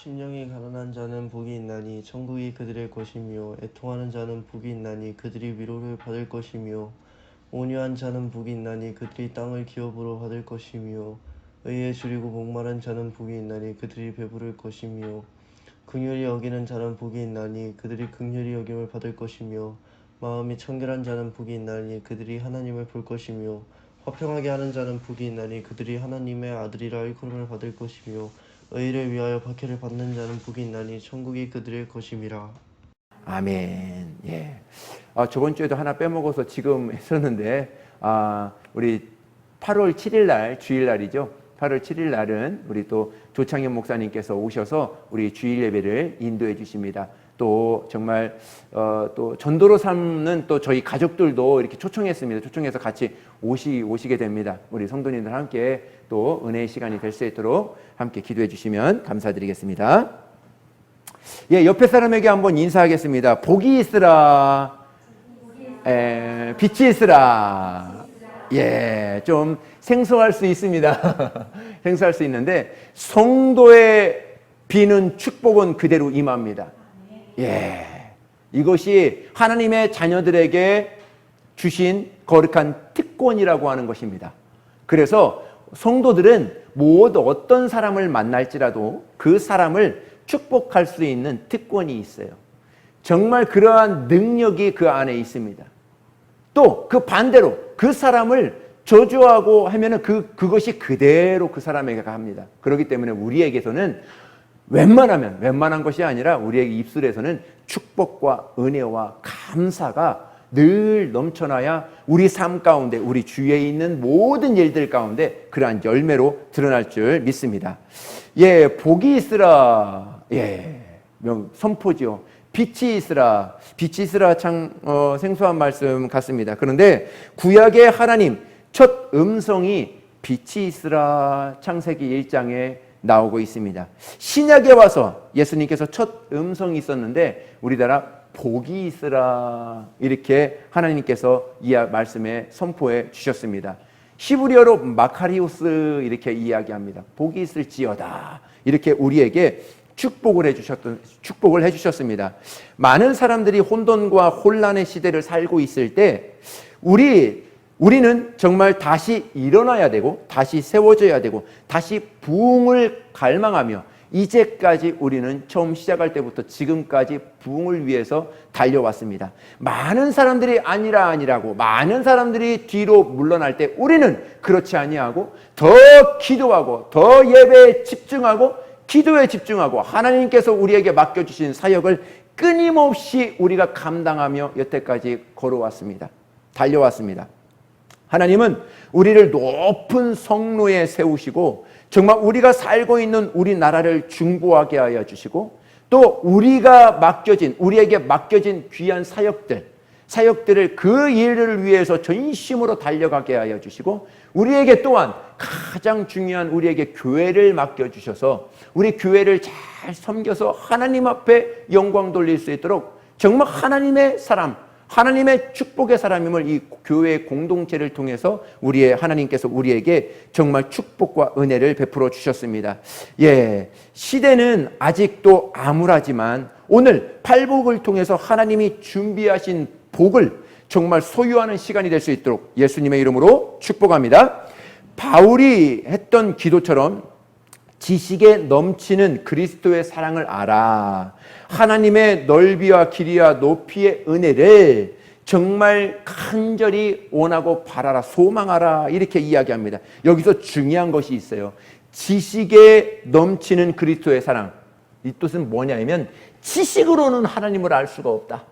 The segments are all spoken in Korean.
심령이 가난한 자는 복이 있나니 천국이 그들의 것이며 애통하는 자는 복이 있나니 그들이 위로를 받을 것이며 온유한 자는 복이 있나니 그들이 땅을 기업으로 받을 것이며 의에 줄이고 목마른 자는 복이 있나니 그들이 배부를 것이며 긍휼히 여기는 자는 복이 있나니 그들이 긍휼히 여김을 받을 것이며 마음이 청결한 자는 복이 있나니 그들이 하나님을 볼 것이며 화평하게 하는 자는 복이 있나니 그들이 하나님의 아들이라 일컬음을 받을 것이며 의를 위하여 박해를 받는 자는 복이 있나니 천국이 그들의 것임이라. 아멘. 예. 저번 주에도 하나 빼먹어서 지금 했었는데, 우리 8월 7일 날, 주일 날이죠. 8월 7일 날은 우리 또 조창현 목사님께서 오셔서 우리 주일 예배를 인도해 주십니다. 또 정말 또 전도로 삼는 또 저희 가족들도 이렇게 초청했습니다. 초청해서 같이 오시게 됩니다. 우리 성도님들 함께 또 은혜의 시간이 될 수 있도록 함께 기도해 주시면 감사드리겠습니다. 예, 옆에 사람에게 한번 인사하겠습니다. 복이 있으라. 빛이 있으라. 예, 좀 생소할 수 있습니다. 생소할 수 있는데 성도의 비는 축복은 그대로 임합니다. 예, 이것이 하나님의 자녀들에게 주신 거룩한 특권이라고 하는 것입니다. 그래서 성도들은 모두 어떤 사람을 만날지라도 그 사람을 축복할 수 있는 특권이 있어요. 정말 그러한 능력이 그 안에 있습니다. 또 그 반대로 그 사람을 저주하고 하면은 그것이 그대로 그 사람에게 갑니다. 그렇기 때문에 우리에게서는 웬만한 것이 아니라 우리의 입술에서는 축복과 은혜와 감사가 늘 넘쳐나야 우리 삶 가운데, 우리 주위에 있는 모든 일들 가운데 그러한 열매로 드러날 줄 믿습니다. 예, 복이 있으라. 예, 선포죠. 빛이 있으라. 빛이 있으라 참 생소한 말씀 같습니다. 그런데 구약의 하나님 첫 음성이 빛이 있으라 창세기 1장에 나오고 있습니다. 신약에 와서 예수님께서 첫 음성이 있었는데 우리나라 복이 있으라 이렇게 하나님께서 이 말씀에 선포해 주셨습니다. 히브리어로 마카리오스 이렇게 이야기합니다. 복이 있을지어다 이렇게 우리에게 축복을 해주셨습니다. 많은 사람들이 혼돈과 혼란의 시대를 살고 있을 때 우리는 정말 다시 일어나야 되고 다시 세워져야 되고 다시 부흥을 갈망하며 이제까지 우리는 처음 시작할 때부터 지금까지 부흥을 위해서 달려왔습니다. 많은 사람들이 아니라고 많은 사람들이 뒤로 물러날 때 우리는 그렇지 아니하고 더 기도하고 더 예배에 집중하고 기도에 집중하고 하나님께서 우리에게 맡겨주신 사역을 끊임없이 우리가 감당하며 여태까지 걸어왔습니다. 달려왔습니다. 하나님은 우리를 높은 성로에 세우시고 정말 우리가 살고 있는 우리나라를 중보하게 하여 주시고 또 우리에게 맡겨진 귀한 사역들을 그 일을 위해서 전심으로 달려가게 하여 주시고 우리에게 또한 가장 중요한 우리에게 교회를 맡겨주셔서 우리 교회를 잘 섬겨서 하나님 앞에 영광 돌릴 수 있도록 정말 하나님의 사람 하나님의 축복의 사람임을 이 교회의 공동체를 통해서 하나님께서 우리에게 정말 축복과 은혜를 베풀어 주셨습니다. 예, 시대는 아직도 암울하지만 오늘 팔복을 통해서 하나님이 준비하신 복을 정말 소유하는 시간이 될 수 있도록 예수님의 이름으로 축복합니다. 바울이 했던 기도처럼 지식에 넘치는 그리스도의 사랑을 알아. 하나님의 넓이와 길이와 높이의 은혜를 정말 간절히 원하고 바라라, 소망하라 이렇게 이야기합니다. 여기서 중요한 것이 있어요. 지식에 넘치는 그리스도의 사랑. 이 뜻은 뭐냐면 지식으로는 하나님을 알 수가 없다.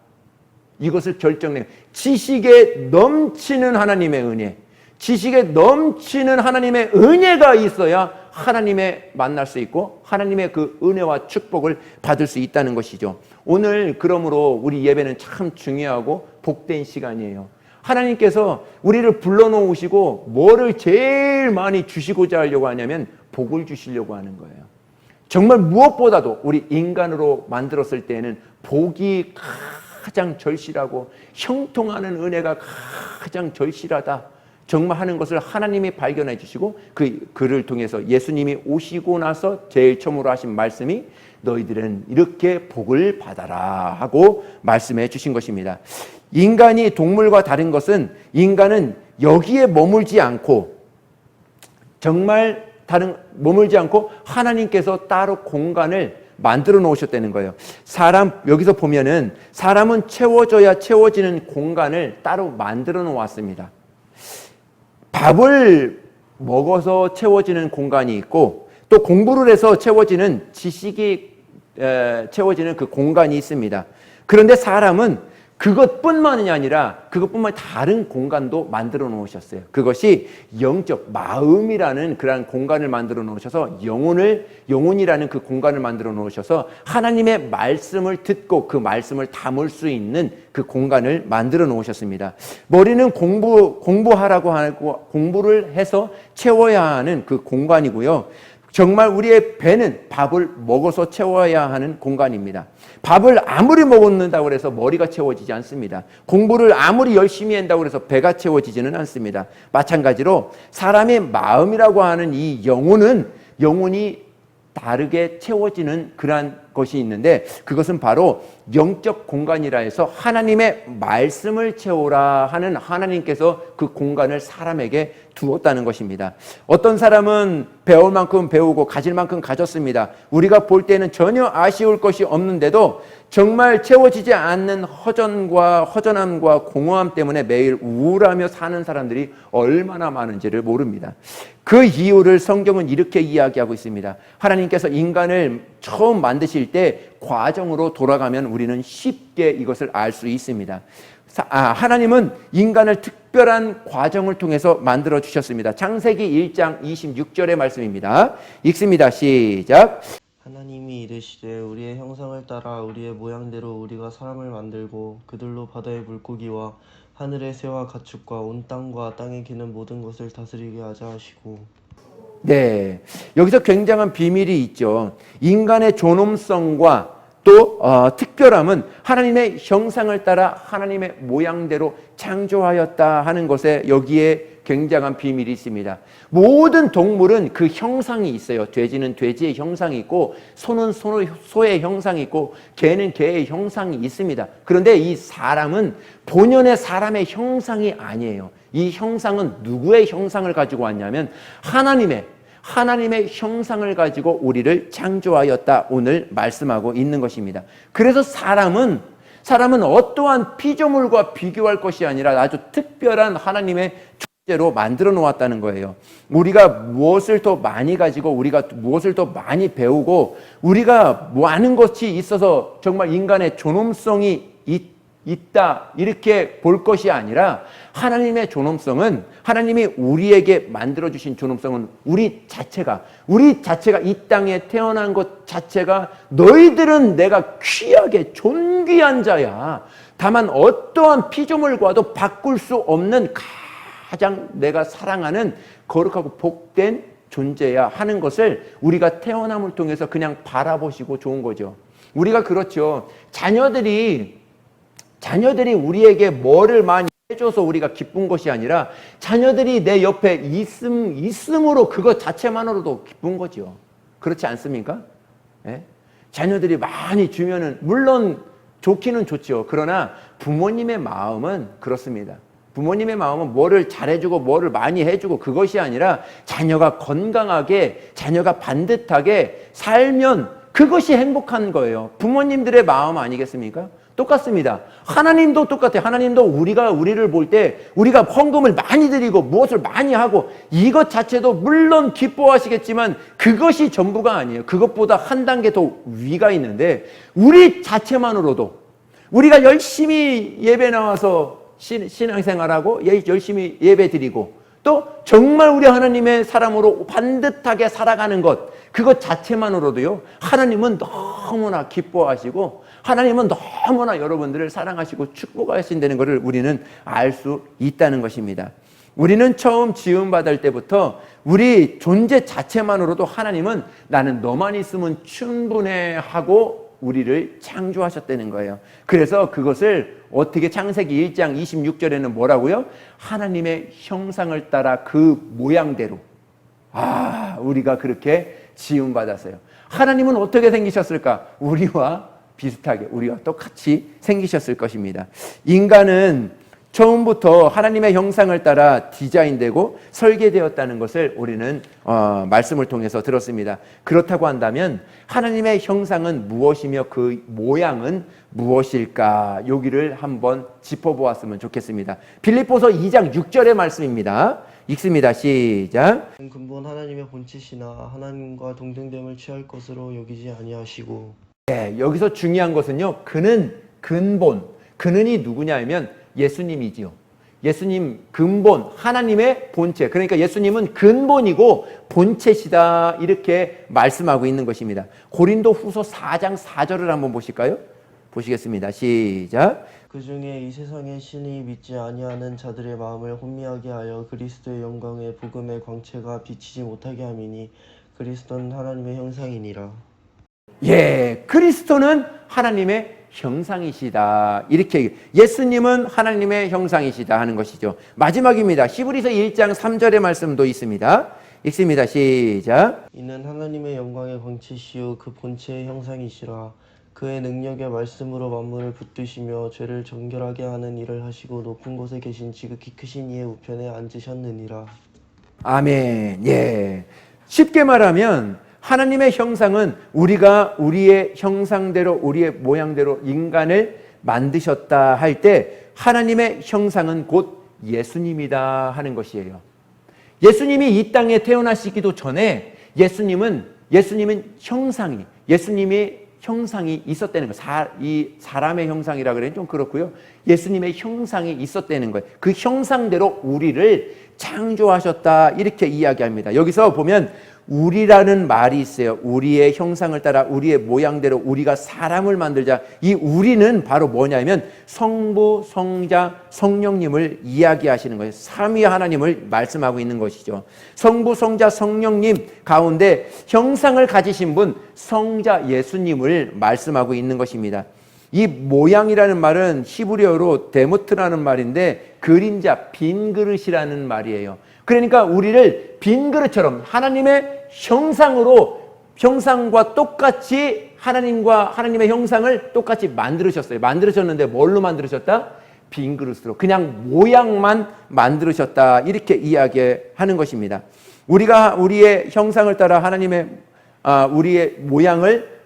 이것을 결정내요. 지식에 넘치는 하나님의 은혜. 지식에 넘치는 하나님의 은혜가 있어야 하나님의 만날 수 있고 하나님의 그 은혜와 축복을 받을 수 있다는 것이죠. 오늘 그러므로 우리 예배는 참 중요하고 복된 시간이에요. 하나님께서 우리를 불러놓으시고 뭐를 제일 많이 주시고자 하려고 하냐면 복을 주시려고 하는 거예요. 정말 무엇보다도 우리 인간으로 만들었을 때에는 복이 가장 절실하고 형통하는 은혜가 가장 절실하다. 정말 하는 것을 하나님이 발견해 주시고 그를 통해서 예수님이 오시고 나서 제일 처음으로 하신 말씀이 너희들은 이렇게 복을 받아라 하고 말씀해 주신 것입니다. 인간이 동물과 다른 것은 인간은 여기에 머물지 않고 정말 머물지 않고 하나님께서 따로 공간을 만들어 놓으셨다는 거예요. 여기서 보면은 사람은 채워져야 채워지는 공간을 따로 만들어 놓았습니다. 밥을 먹어서 채워지는 공간이 있고 또 공부를 해서 채워지는 지식이 채워지는 그 공간이 있습니다. 그런데 사람은 그것뿐만이 아니라 다른 공간도 만들어 놓으셨어요. 그것이 영적 마음이라는 그런 공간을 만들어 놓으셔서 영혼이라는 그 공간을 만들어 놓으셔서 하나님의 말씀을 듣고 그 말씀을 담을 수 있는 그 공간을 만들어 놓으셨습니다. 머리는 공부하라고 하고 공부를 해서 채워야 하는 그 공간이고요. 정말 우리의 배는 밥을 먹어서 채워야 하는 공간입니다. 밥을 아무리 먹는다고 해서 머리가 채워지지 않습니다. 공부를 아무리 열심히 한다고 해서 배가 채워지지는 않습니다. 마찬가지로 사람의 마음이라고 하는 이 영혼이 다르게 채워지는 그러한 것이 있는데 그것은 바로 영적 공간이라 해서 하나님의 말씀을 채우라 하는 하나님께서 그 공간을 사람에게 두었다는 것입니다. 어떤 사람은 배울 만큼 배우고 가질 만큼 가졌습니다. 우리가 볼 때는 전혀 아쉬울 것이 없는데도 정말 채워지지 않는 허전함과 공허함 때문에 매일 우울하며 사는 사람들이 얼마나 많은지를 모릅니다. 그 이유를 성경은 이렇게 이야기하고 있습니다. 하나님께서 인간을 처음 만드실 때 과정으로 돌아가면 우리는 쉽게 이것을 알 수 있습니다. 하나님은 인간을 특별한 과정을 통해서 만들어 주셨습니다. 창세기 1장 26절의 말씀입니다. 읽습니다. 시작. 하나님이 이르시되 우리의 형상을 따라 우리의 모양대로 우리가 사람을 만들고 그들로 바다의 물고기와 하늘의 새와 가축과 온 땅과 땅에 기는 모든 것을 다스리게 하자 하시고. 네, 여기서 굉장한 비밀이 있죠. 인간의 존엄성과 또 특별함은 하나님의 형상을 따라 하나님의 모양대로 창조하였다 하는 것에 여기에 굉장한 비밀이 있습니다. 모든 동물은 그 형상이 있어요. 돼지는 돼지의 형상이 있고 소는 소의 형상이 있고 개는 개의 형상이 있습니다. 그런데 이 사람은 본연의 사람의 형상이 아니에요. 이 형상은 누구의 형상을 가지고 왔냐면 하나님의 형상을 가지고 우리를 창조하였다 오늘 말씀하고 있는 것입니다. 그래서 사람은 어떠한 피조물과 비교할 것이 아니라 아주 특별한 하나님의 존재로 만들어 놓았다는 거예요. 우리가 무엇을 더 많이 가지고 우리가 무엇을 더 많이 배우고 우리가 많은 것이 있어서 정말 인간의 존엄성이 있다 이렇게 볼 것이 아니라 하나님의 존엄성은 하나님이 우리에게 만들어주신 존엄성은 우리 자체가 이 땅에 태어난 것 자체가 너희들은 내가 귀하게 존귀한 자야. 다만 어떠한 피조물과도 바꿀 수 없는 가장 내가 사랑하는 거룩하고 복된 존재야 하는 것을 우리가 태어남을 통해서 그냥 바라보시고 좋은 거죠. 우리가 그렇죠. 자녀들이 우리에게 뭐를 많이 해줘서 우리가 기쁜 것이 아니라 자녀들이 내 옆에 있음으로 그것 자체만으로도 기쁜 거죠. 그렇지 않습니까? 예? 자녀들이 많이 주면은 물론 좋기는 좋죠. 그러나 부모님의 마음은 그렇습니다. 부모님의 마음은 뭐를 잘해주고 뭐를 많이 해주고 그것이 아니라 자녀가 건강하게 자녀가 반듯하게 살면 그것이 행복한 거예요. 부모님들의 마음 아니겠습니까? 똑같습니다. 하나님도 똑같아요. 하나님도 우리를 볼 때 우리가 헌금을 많이 드리고 무엇을 많이 하고 이것 자체도 물론 기뻐하시겠지만 그것이 전부가 아니에요. 그것보다 한 단계 더 위가 있는데 우리 자체만으로도 우리가 열심히 예배 나와서 신앙생활하고 열심히 예배 드리고 또 정말 우리 하나님의 사람으로 반듯하게 살아가는 것 그것 자체만으로도요 하나님은 너무나 기뻐하시고 하나님은 너무나 여러분들을 사랑하시고 축복하신다는 것을 우리는 알 수 있다는 것입니다. 우리는 처음 지음받을 때부터 우리 존재 자체만으로도 하나님은 나는 너만 있으면 충분해 하고 우리를 창조하셨다는 거예요. 그래서 그것을 어떻게 창세기 1장 26절에는 뭐라고요? 하나님의 형상을 따라 그 모양대로 우리가 그렇게 지음받았어요. 하나님은 어떻게 생기셨을까? 우리와 비슷하게, 우리와 똑같이 생기셨을 것입니다. 인간은 처음부터 하나님의 형상을 따라 디자인되고 설계되었다는 것을 우리는 말씀을 통해서 들었습니다. 그렇다고 한다면 하나님의 형상은 무엇이며 그 모양은 무엇일까? 여기를 한번 짚어보았으면 좋겠습니다. 빌립보서 2장 6절의 말씀입니다. 읽습니다. 시작. 근본 하나님의 본체시나 하나님과 동등됨을 취할 것으로 여기지 아니하시고. 네, 여기서 중요한 것은요. 그는 근본, 그는이 누구냐면 예수님이지요. 예수님 근본, 하나님의 본체. 그러니까 예수님은 근본이고 본체시다 이렇게 말씀하고 있는 것입니다. 고린도 후서 4장 4절을 한번 보실까요? 보시겠습니다. 시작. 그 중에 이 세상의 신이 믿지 아니하는 자들의 마음을 혼미하게 하여 그리스도의 영광의 복음의 광채가 비치지 못하게 함이니 그리스도는 하나님의 형상이니라. 예, 그리스도는 하나님의 형상이시다. 이렇게 예수님은 하나님의 형상이시다 하는 것이죠. 마지막입니다. 히브리서 1장 3절의 말씀도 있습니다. 읽습니다. 시작. 이는 하나님의 영광의 광채시요 그 본체의 형상이시라. 그의 능력의 말씀으로 만물을 붙드시며 죄를 정결하게 하는 일을 하시고 높은 곳에 계신 지극히 크신 이의 우편에 앉으셨느니라. 아멘. 예. 쉽게 말하면 하나님의 형상은 우리가 우리의 형상대로 우리의 모양대로 인간을 만드셨다 할 때 하나님의 형상은 곧 예수님이다 하는 것이에요. 예수님이 이 땅에 태어나시기도 전에 예수님은 예수님의 형상이 있었다는 거예요. 이 사람의 형상이라 그래는 좀 그렇고요. 예수님의 형상이 있었다는 거예요. 그 형상대로 우리를 창조하셨다 이렇게 이야기합니다. 여기서 보면 우리라는 말이 있어요. 우리의 형상을 따라 우리의 모양대로 우리가 사람을 만들자. 이 우리는 바로 뭐냐면 성부, 성자, 성령님을 이야기하시는 거예요. 삼위 하나님을 말씀하고 있는 것이죠. 성부, 성자, 성령님 가운데 형상을 가지신 분 성자 예수님을 말씀하고 있는 것입니다. 이 모양이라는 말은 히브리어로 데모트라는 말인데 그림자, 빈 그릇이라는 말이에요. 그러니까 우리를 빈 그릇처럼 하나님의 형상과 똑같이 하나님의 형상을 똑같이 만들으셨어요. 만들으셨는데 뭘로 만들으셨다? 빈 그릇으로. 그냥 모양만 만들으셨다. 이렇게 이야기하는 것입니다. 우리가 우리의 형상을 따라 우리의 모양을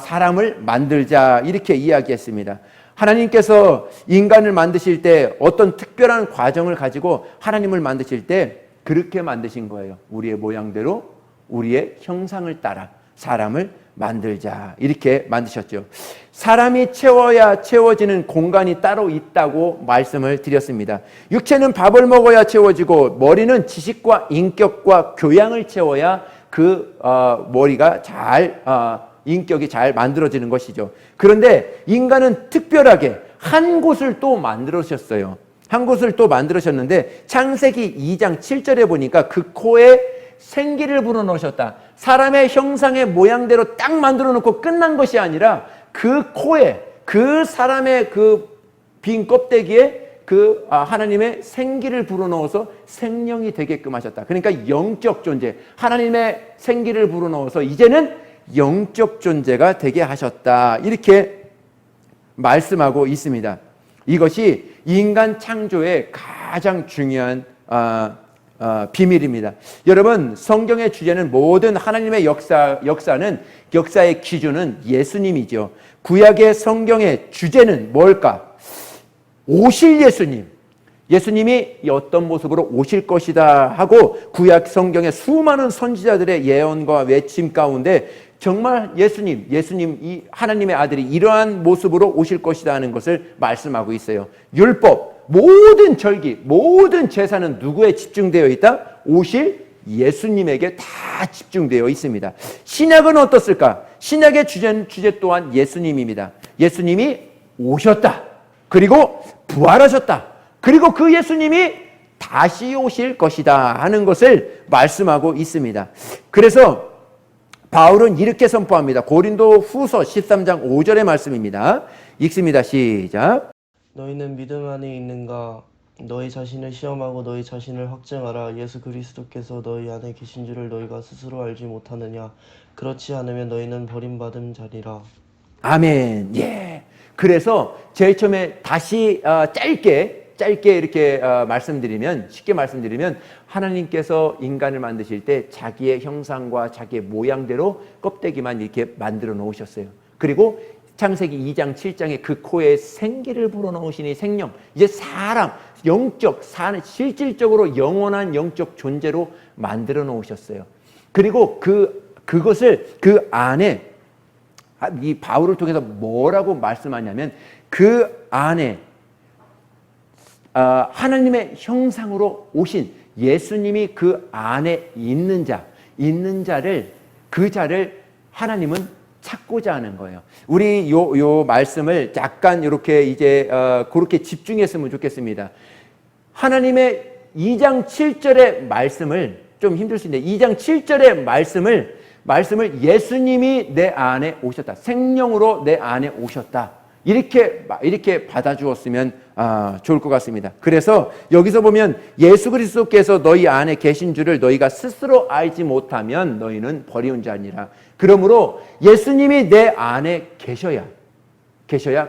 사람을 만들자 이렇게 이야기했습니다. 하나님께서 인간을 만드실 때 어떤 특별한 과정을 가지고 하나님을 만드실 때 그렇게 만드신 거예요. 우리의 모양대로 우리의 형상을 따라 사람을 만들자 이렇게 만드셨죠. 사람이 채워야 채워지는 공간이 따로 있다고 말씀을 드렸습니다. 육체는 밥을 먹어야 채워지고 머리는 지식과 인격과 교양을 채워야 머리가 인격이 잘 만들어지는 것이죠. 그런데 인간은 특별하게 한 곳을 또 만들으셨어요. 한 곳을 또 만들으셨는데 창세기 2장 7절에 보니까 그 코에 생기를 불어넣으셨다. 사람의 형상의 모양대로 딱 만들어 놓고 끝난 것이 아니라 그 코에 그 사람의 그 빈 껍데기에 하나님의 생기를 불어넣어서 생명이 되게끔 하셨다. 그러니까 영적 존재, 하나님의 생기를 불어넣어서 이제는 영적 존재가 되게 하셨다. 이렇게 말씀하고 있습니다. 이것이 인간 창조의 가장 중요한 비밀입니다. 여러분, 성경의 주제는 모든 하나님의 역사의 기준은 예수님이죠. 구약의 성경의 주제는 뭘까? 오실 예수님. 예수님이 어떤 모습으로 오실 것이다 하고 구약 성경의 수많은 선지자들의 예언과 외침 가운데 정말 예수님 이 하나님의 아들이 이러한 모습으로 오실 것이다 하는 것을 말씀하고 있어요. 율법, 모든 절기, 모든 제사는 누구에 집중되어 있다? 오실 예수님에게 다 집중되어 있습니다. 신약은 어떻을까? 신약의 주제 또한 예수님입니다. 예수님이 오셨다. 그리고 부활하셨다. 그리고 그 예수님이 다시 오실 것이다 하는 것을 말씀하고 있습니다. 그래서 바울은 이렇게 선포합니다. 고린도 후서 13장 5절의 말씀입니다. 읽습니다. 시작. 너희는 믿음 안에 있는가? 너희 자신을 시험하고 너희 자신을 확증하라. 예수 그리스도께서 너희 안에 계신 줄을 너희가 스스로 알지 못하느냐? 그렇지 않으면 너희는 버림받은 자리라. 아멘. 예. 그래서 제일 처음에 다시 짧게 이렇게 말씀드리면, 쉽게 말씀드리면, 하나님께서 인간을 만드실 때 자기의 형상과 자기의 모양대로 껍데기만 이렇게 만들어 놓으셨어요. 그리고 창세기 2장 7장에 그 코에 생기를 불어넣으시니 생명, 이제 사람, 영적, 실질적으로 영원한 영적 존재로 만들어 놓으셨어요. 그리고 그것을 그 안에, 이 바울을 통해서 뭐라고 말씀하냐면, 그 안에 하나님의 형상으로 오신 예수님이 그 안에 있는 자를, 그 자를 하나님은 찾고자 하는 거예요. 우리 요 말씀을 약간 이렇게 이제 그렇게 집중했으면 좋겠습니다. 하나님의 2장 7절의 말씀을, 좀 힘들 수 있는데 2장 7절의 말씀을 예수님이 내 안에 오셨다. 생명으로 내 안에 오셨다. 이렇게 받아주었으면 좋을 것 같습니다. 그래서 여기서 보면 예수 그리스도께서 너희 안에 계신 줄을 너희가 스스로 알지 못하면 너희는 버리운 자니라. 그러므로 예수님이 내 안에 계셔야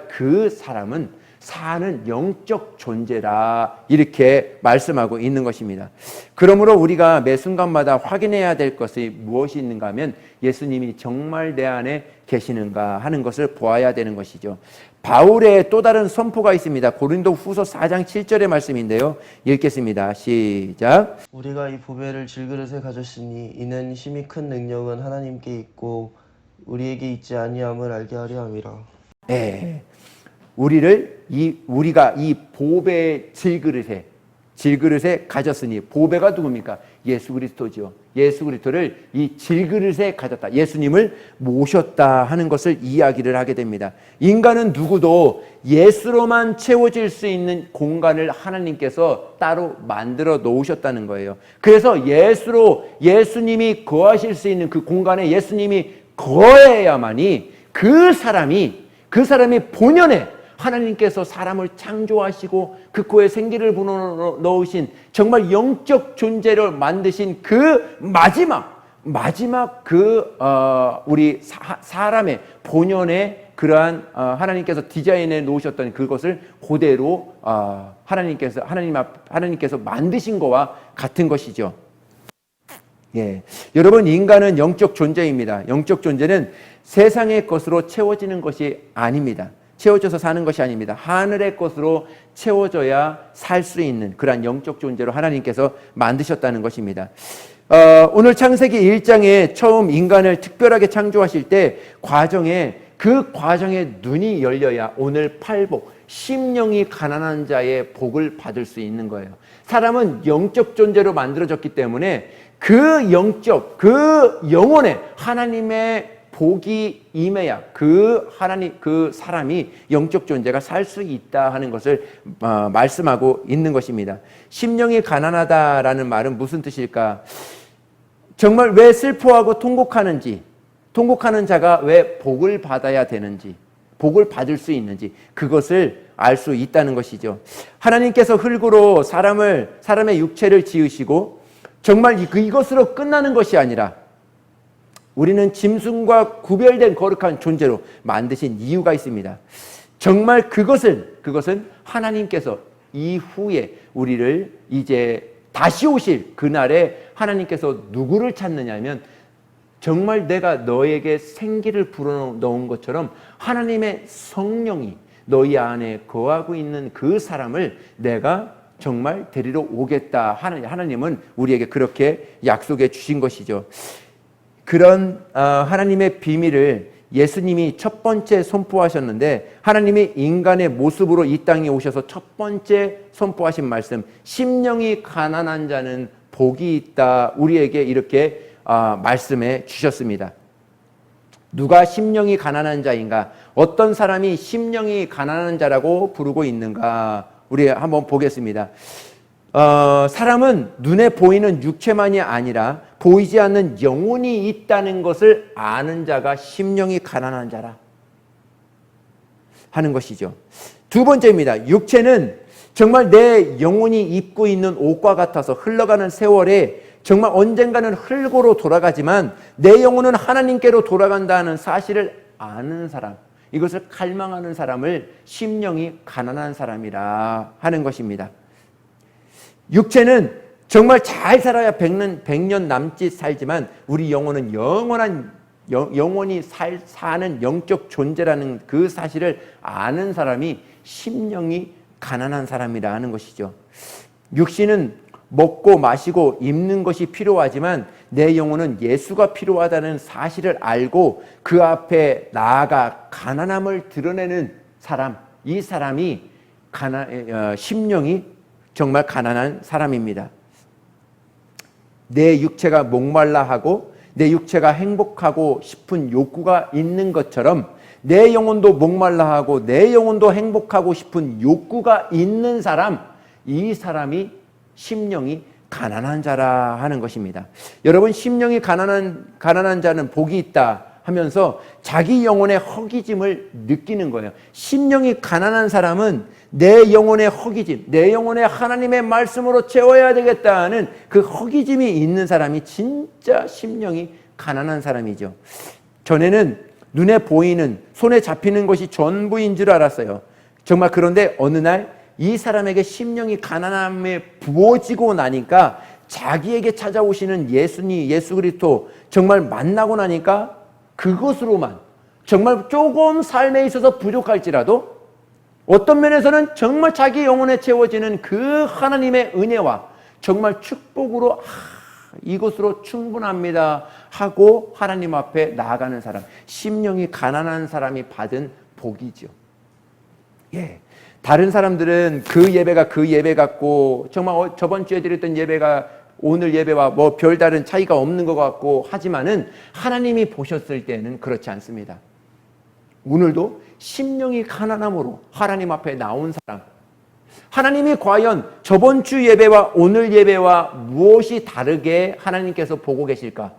그 사람은 사는 영적 존재라, 이렇게 말씀하고 있는 것입니다. 그러므로 우리가 매 순간마다 확인해야 될 것이 무엇이 있는가 하면 예수님이 정말 내 안에 계시는가 하는 것을 보아야 되는 것이죠. 바울의 또 다른 선포가 있습니다. 고린도 후서 4장 7절의 말씀인데요. 읽겠습니다. 시작. 우리가 이 보배를 질그릇에 가졌으니 이는 힘이 큰 능력은 하나님께 있고 우리에게 있지 아니함을 알게 하려 함이라. 네. 우리가 이 보배의 질그릇에 가졌으니, 보배가 누굽니까? 예수 그리스도죠. 예수 그리스도를 이 질그릇에 가졌다. 예수님을 모셨다 하는 것을 이야기를 하게 됩니다. 인간은 누구도 예수로만 채워질 수 있는 공간을 하나님께서 따로 만들어 놓으셨다는 거예요. 그래서 예수님이 거하실 수 있는 그 공간에 예수님이 거해야만이 그 사람이 본연의 하나님께서 사람을 창조하시고 그 코에 생기를 불어넣으신 정말 영적 존재를 만드신 그 마지막 우리 사람의 본연의 그러한 하나님께서 디자인해 놓으셨던 그것을 그대로 하나님께서 만드신 것과 같은 것이죠. 예, 여러분, 인간은 영적 존재입니다. 영적 존재는 세상의 것으로 채워지는 것이 아닙니다. 채워져서 사는 것이 아닙니다. 하늘의 것으로 채워져야 살 수 있는 그러한 영적 존재로 하나님께서 만드셨다는 것입니다. 오늘 창세기 1장에 처음 인간을 특별하게 창조하실 때 그 과정에 눈이 열려야 오늘 팔복, 심령이 가난한 자의 복을 받을 수 있는 거예요. 사람은 영적 존재로 만들어졌기 때문에 그 영혼에 하나님의 복이 임해야 그 사람이 영적 존재가 살 수 있다 하는 것을 말씀하고 있는 것입니다. 심령이 가난하다라는 말은 무슨 뜻일까? 정말 왜 슬퍼하고 통곡하는 자가 왜 복을 받아야 되는지, 복을 받을 수 있는지 그것을 알 수 있다는 것이죠. 하나님께서 흙으로 사람의 육체를 지으시고 정말 이것으로 끝나는 것이 아니라 우리는 짐승과 구별된 거룩한 존재로 만드신 이유가 있습니다. 정말 그것은 하나님께서 이후에 우리를 이제 다시 오실 그날에 하나님께서 누구를 찾느냐면 정말 내가 너에게 생기를 불어넣은 것처럼 하나님의 성령이 너희 안에 거하고 있는 그 사람을 내가 정말 데리러 오겠다. 하나님은 우리에게 그렇게 약속해 주신 것이죠. 그런 하나님의 비밀을 예수님이 첫 번째 선포하셨는데, 하나님이 인간의 모습으로 이 땅에 오셔서 첫 번째 선포하신 말씀, 심령이 가난한 자는 복이 있다, 우리에게 이렇게 말씀해 주셨습니다. 누가 심령이 가난한 자인가? 어떤 사람이 심령이 가난한 자라고 부르고 있는가? 우리 한번 보겠습니다. 사람은 눈에 보이는 육체만이 아니라 보이지 않는 영혼이 있다는 것을 아는 자가 심령이 가난한 자라 하는 것이죠. 두 번째입니다. 육체는 정말 내 영혼이 입고 있는 옷과 같아서 흘러가는 세월에 정말 언젠가는 흙으로 돌아가지만 내 영혼은 하나님께로 돌아간다는 사실을 아는 사람, 이것을 갈망하는 사람을 심령이 가난한 사람이라 하는 것입니다. 육체는 정말 잘 살아야 100년 남짓 살지만 우리 영혼은 영원히 사는 영적 존재라는 그 사실을 아는 사람이 심령이 가난한 사람이라 하는 것이죠. 육신은 먹고 마시고 입는 것이 필요하지만 내 영혼은 예수가 필요하다는 사실을 알고 그 앞에 나아가 가난함을 드러내는 사람, 이 사람이 심령이 정말 가난한 사람입니다. 내 육체가 목말라 하고 내 육체가 행복하고 싶은 욕구가 있는 것처럼 내 영혼도 목말라 하고 내 영혼도 행복하고 싶은 욕구가 있는 사람, 이 사람이 심령이 가난한 자라 하는 것입니다. 여러분, 심령이 가난한 자는 복이 있다 하면서 자기 영혼의 허기짐을 느끼는 거예요. 심령이 가난한 사람은 내 영혼의 허기짐, 내 영혼의 하나님의 말씀으로 채워야 되겠다는 그 허기짐이 있는 사람이 진짜 심령이 가난한 사람이죠. 전에는 눈에 보이는, 손에 잡히는 것이 전부인 줄 알았어요. 정말 그런데 어느 날 이 사람에게 심령이 가난함에 부어지고 나니까 자기에게 찾아오시는 예수 그리스도 정말 만나고 나니까 그것으로만 정말 조금 삶에 있어서 부족할지라도 어떤 면에서는 정말 자기 영혼에 채워지는 그 하나님의 은혜와 정말 축복으로 이것으로 충분합니다 하고 하나님 앞에 나아가는 사람, 심령이 가난한 사람이 받은 복이죠. 예. 다른 사람들은 그 예배가 그 예배 같고 정말 저번 주에 드렸던 예배가 오늘 예배와 뭐 별다른 차이가 없는 것 같고 하지만은 하나님이 보셨을 때는 그렇지 않습니다. 오늘도 심령이 가난함으로 하나님 앞에 나온 사람, 하나님이 과연 저번 주 예배와 오늘 예배와 무엇이 다르게 하나님께서 보고 계실까?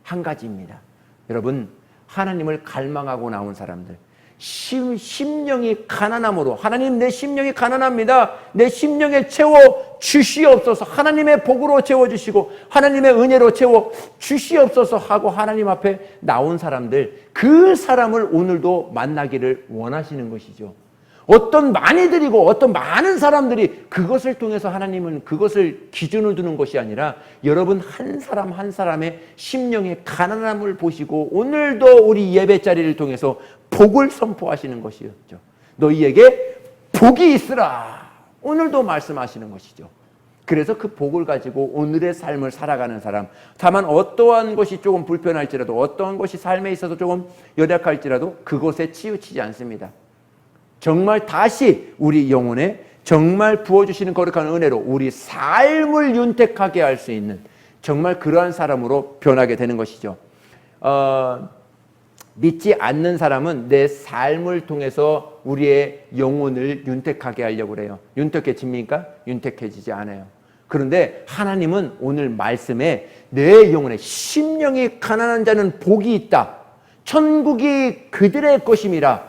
한 가지입니다. 여러분, 하나님을 갈망하고 나온 사람들, 심령이 가난함으로 하나님, 내 심령이 가난합니다. 내 심령에 채워 주시옵소서. 하나님의 복으로 채워주시고 하나님의 은혜로 채워 주시옵소서 하고 하나님 앞에 나온 사람들, 그 사람을 오늘도 만나기를 원하시는 것이죠. 어떤 많이 드리고 어떤 많은 사람들이 그것을 통해서 하나님은 그것을 기준을 두는 것이 아니라 여러분 한 사람 한 사람의 심령의 가난함을 보시고 오늘도 우리 예배 자리를 통해서 복을 선포하시는 것이었죠. 너희에게 복이 있으라. 오늘도 말씀하시는 것이죠. 그래서 그 복을 가지고 오늘의 삶을 살아가는 사람, 다만 어떠한 것이 조금 불편할지라도 어떠한 것이 삶에 있어서 조금 연약할지라도 그것에 치우치지 않습니다. 정말 다시 우리 영혼에 정말 부어주시는 거룩한 은혜로 우리 삶을 윤택하게 할 수 있는 정말 그러한 사람으로 변하게 되는 것이죠. 믿지 않는 사람은 내 삶을 통해서 우리의 영혼을 윤택하게 하려고 그래요. 윤택해집니까? 윤택해지지 않아요. 그런데 하나님은 오늘 말씀에 내 영혼에 심령이 가난한 자는 복이 있다. 천국이 그들의 것임이라.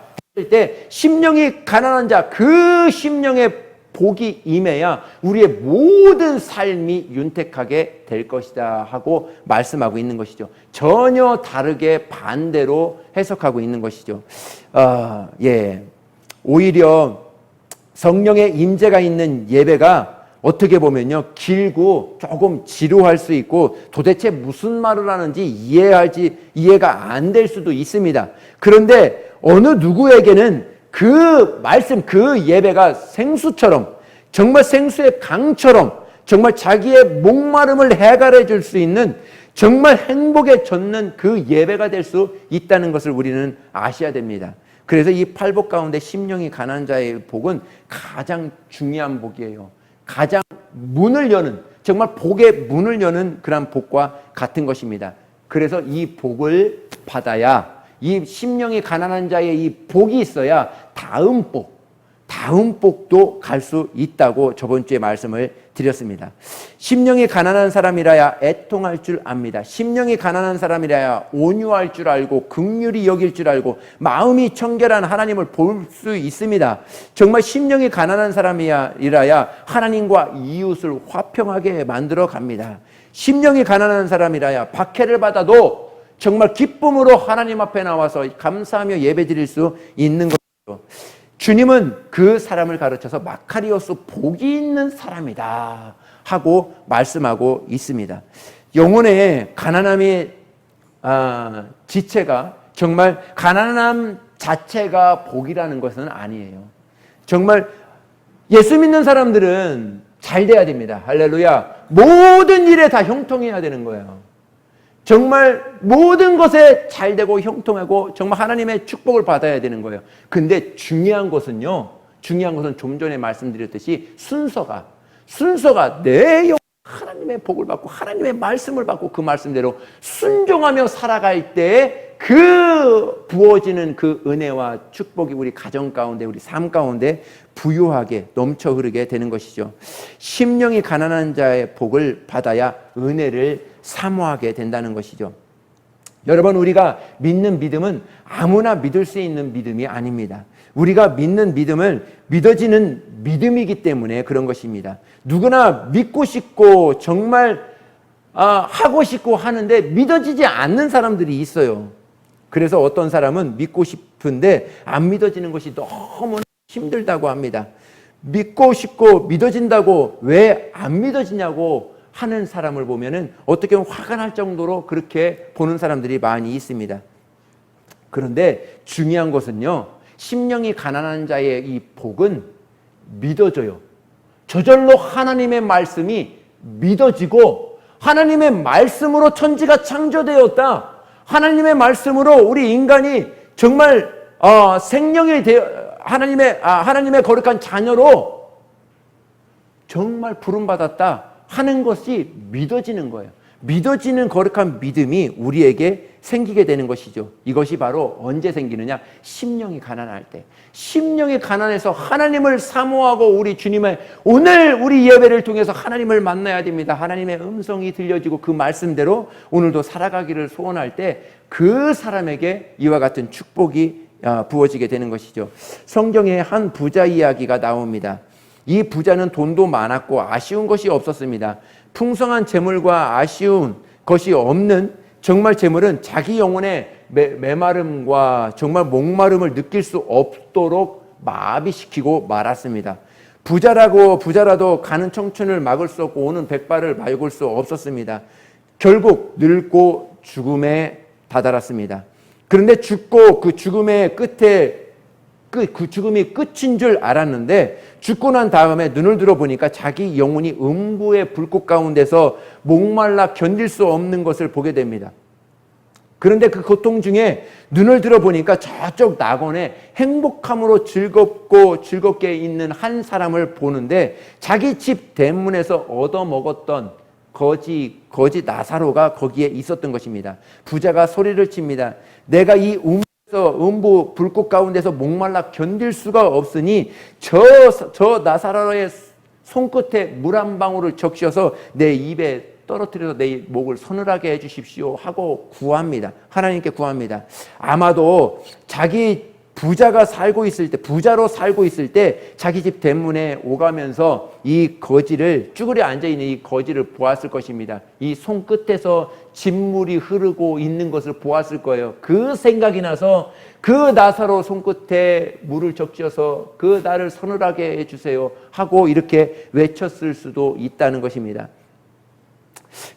때 심령이 가난한 자, 그 심령의 복이 임해야 우리의 모든 삶이 윤택하게 될 것이다 하고 말씀하고 있는 것이죠. 전혀 다르게 반대로 해석하고 있는 것이죠. 오히려 성령의 임재가 있는 예배가 어떻게 보면요, 길고 조금 지루할 수 있고 도대체 무슨 말을 하는지 이해가 안 될 수도 있습니다. 그런데 어느 누구에게는 그 말씀, 그 예배가 생수처럼, 정말 생수의 강처럼 정말 자기의 목마름을 해결해 줄 수 있는 정말 행복에 젖는 그 예배가 될 수 있다는 것을 우리는 아셔야 됩니다. 그래서 이 팔복 가운데 심령이 가난한 자의 복은 가장 중요한 복이에요. 가장 문을 여는, 정말 복의 문을 여는 그런 복과 같은 것입니다. 그래서 이 복을 받아야, 이 심령이 가난한 자의 이 복이 있어야 다음 다음 복도 갈 수 있다고 저번 주에 말씀을 드렸습니다. 심령이 가난한 사람이라야 애통할 줄 압니다. 심령이 가난한 사람이라야 온유할 줄 알고 긍휼히 여길 줄 알고 마음이 청결한 하나님을 볼 수 있습니다. 정말 심령이 가난한 사람이라야 하나님과 이웃을 화평하게 만들어 갑니다. 심령이 가난한 사람이라야 박해를 받아도 정말 기쁨으로 하나님 앞에 나와서 감사하며 예배드릴 수 있는 것이죠. 주님은 그 사람을 가르쳐서 마카리오스 복이 있는 사람이다 하고 말씀하고 있습니다. 영혼의 가난함의 지체가 정말 가난함 자체가 복이라는 것은 아니에요. 정말 예수 믿는 사람들은 잘 돼야 됩니다. 할렐루야. 모든 일에 다 형통해야 되는 거예요. 정말 모든 것에 잘 되고 형통하고 정말 하나님의 축복을 받아야 되는 거예요. 근데 중요한 것은 좀 전에 말씀드렸듯이 순서가 내 영혼 하나님의 복을 받고 하나님의 말씀을 받고 그 말씀대로 순종하며 살아갈 때 그 부어지는 그 은혜와 축복이 우리 가정 가운데 우리 삶 가운데 부유하게 넘쳐 흐르게 되는 것이죠. 심령이 가난한 자의 복을 받아야 은혜를 사모하게 된다는 것이죠. 여러분, 우리가 믿는 믿음은 아무나 믿을 수 있는 믿음이 아닙니다. 우리가 믿는 믿음을 믿어지는 믿음이기 때문에 그런 것입니다. 누구나 믿고 싶고 정말 하고 싶고 하는데 믿어지지 않는 사람들이 있어요. 그래서 어떤 사람은 믿고 싶은데 안 믿어지는 것이 너무 힘들다고 합니다. 믿고 싶고 믿어진다고 왜 안 믿어지냐고 하는 사람을 보면은 어떻게 보면 화가 날 정도로 그렇게 보는 사람들이 많이 있습니다. 그런데 중요한 것은요, 심령이 가난한 자의 이 복은 믿어져요. 저절로 하나님의 말씀이 믿어지고 하나님의 말씀으로 천지가 창조되었다. 하나님의 말씀으로 우리 인간이 정말 생명이 되어 하나님의 거룩한 자녀로 정말 부름받았다 하는 것이 믿어지는 거예요. 믿어지는 거룩한 믿음이 우리에게 생기게 되는 것이죠. 이것이 바로 언제 생기느냐? 심령이 가난할 때. 심령이 가난해서 하나님을 사모하고 우리 주님의 오늘 우리 예배를 통해서 하나님을 만나야 됩니다. 하나님의 음성이 들려지고 그 말씀대로 오늘도 살아가기를 소원할 때 그 사람에게 이와 같은 축복이 부어지게 되는 것이죠. 성경에 한 부자 이야기가 나옵니다. 이 부자는 돈도 많았고 아쉬운 것이 없었습니다. 풍성한 재물과 아쉬운 것이 없는 정말 재물은 자기 영혼의 메마름과 정말 목마름을 느낄 수 없도록 마비시키고 말았습니다. 부자라도 가는 청춘을 막을 수 없고 오는 백발을 막을 수 없었습니다. 결국 늙고 죽음에 다다랐습니다. 그런데 죽고 그 죽음의 끝에 그 죽음이 끝인 줄 알았는데 죽고 난 다음에 눈을 들어보니까 자기 영혼이 음부의 불꽃 가운데서 목말라 견딜 수 없는 것을 보게 됩니다. 그런데 그 고통 중에 눈을 들어보니까 저쪽 낙원에 행복함으로 즐겁게 있는 한 사람을 보는데 자기 집 대문에서 얻어먹었던 거지 나사로가 거기에 있었던 것입니다. 부자가 소리를 칩니다. 내가 이 음부 불꽃 가운데서 목말라 견딜 수가 없으니 저 나사로의 손끝에 물 한 방울을 적셔서 내 입에 떨어뜨려서 내 목을 서늘하게 해주십시오 하고 구합니다. 하나님께 구합니다. 아마도 자기 부자로 살고 있을 때 자기 집 대문에 오가면서 이 거지를 쭈그려 앉아있는 이 거지를 보았을 것입니다. 이 손끝에서 진물이 흐르고 있는 것을 보았을 거예요. 그 생각이 나서 그 나사로 손끝에 물을 적셔서 그 나를 서늘하게 해주세요 하고 이렇게 외쳤을 수도 있다는 것입니다.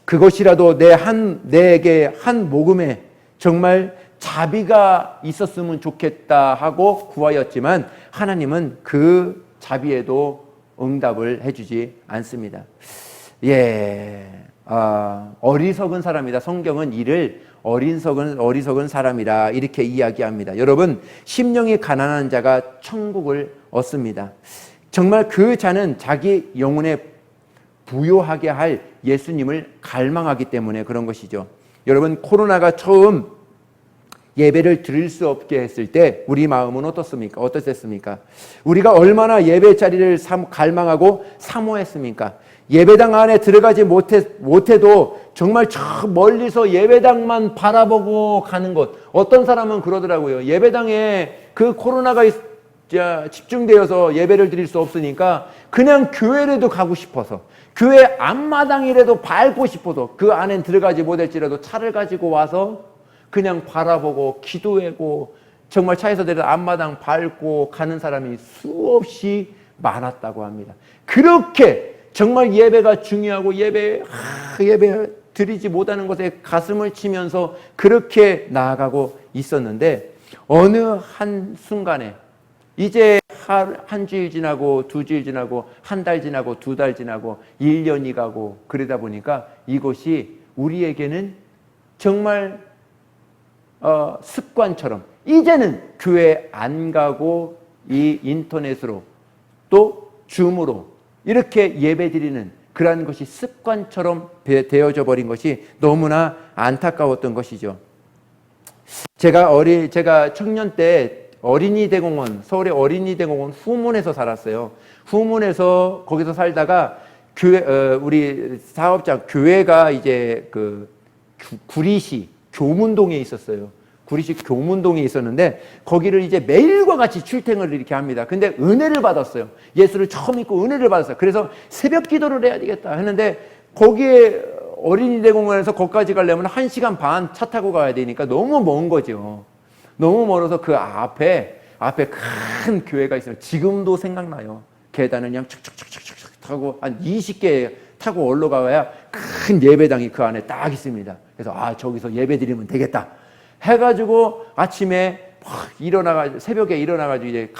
그것이라도 내게 한 모금에 정말 자비가 있었으면 좋겠다 하고 구하였지만 하나님은 그 자비에도 응답을 해주지 않습니다. 어리석은 사람이다. 성경은 이를 어리석은 사람이라 이렇게 이야기합니다. 여러분, 심령이 가난한 자가 천국을 얻습니다. 정말 그 자는 자기 영혼에 부요하게 할 예수님을 갈망하기 때문에 그런 것이죠. 여러분, 코로나가 처음 예배를 드릴 수 없게 했을 때 우리 마음은 어떻습니까? 어떻습니까? 우리가 얼마나 예배 자리를 갈망하고 사모했습니까? 예배당 안에 들어가지 못해도 정말 저 멀리서 예배당만 바라보고 가는 것. 어떤 사람은 그러더라고요. 예배당에 그 코로나가 집중되어서 예배를 드릴 수 없으니까 그냥 교회라도 가고 싶어서, 교회 앞마당이라도 밟고 싶어서, 그 안에 들어가지 못할지라도 차를 가지고 와서 그냥 바라보고 기도하고 정말 차에서 내려 앞마당 밟고 가는 사람이 수없이 많았다고 합니다. 그렇게 정말 예배가 중요하고 예배 드리지 못하는 것에 가슴을 치면서 그렇게 나아가고 있었는데, 어느 한 순간에 이제 한 주일 지나고 두 주일 지나고 한 달 지나고 두 달 지나고 1년이 가고 그러다 보니까 이것이 우리에게는 정말 습관처럼 이제는 교회 안 가고 이 인터넷으로 또 줌으로 이렇게 예배드리는 그러한 것이 습관처럼 되어져 버린 것이 너무나 안타까웠던 것이죠. 제가 청년 때 어린이 대공원, 서울의 어린이 대공원 후문에서 살았어요. 후문에서 거기서 살다가 우리 사업자 교회가 이제 그 구리시 교문동에 있었어요. 구리시 교문동에 있었는데 거기를 이제 매일과 같이 출퇴근을 이렇게 합니다. 근데 은혜를 받았어요. 예수를 처음 믿고 은혜를 받았어요. 그래서 새벽 기도를 해야 되겠다 했는데 거기에 어린이 대공원에서 거기까지 가려면 1시간 반 차 타고 가야 되니까 너무 먼 거죠. 너무 멀어서 그 앞에 큰 교회가 있어요. 지금도 생각나요. 계단을 그냥 축축축축축 타고 한 20개 타고 올라가야 큰 예배당이 그 안에 딱 있습니다. 그래서 저기서 예배 드리면 되겠다 해가지고 아침에 새벽에 일어나가지고 이제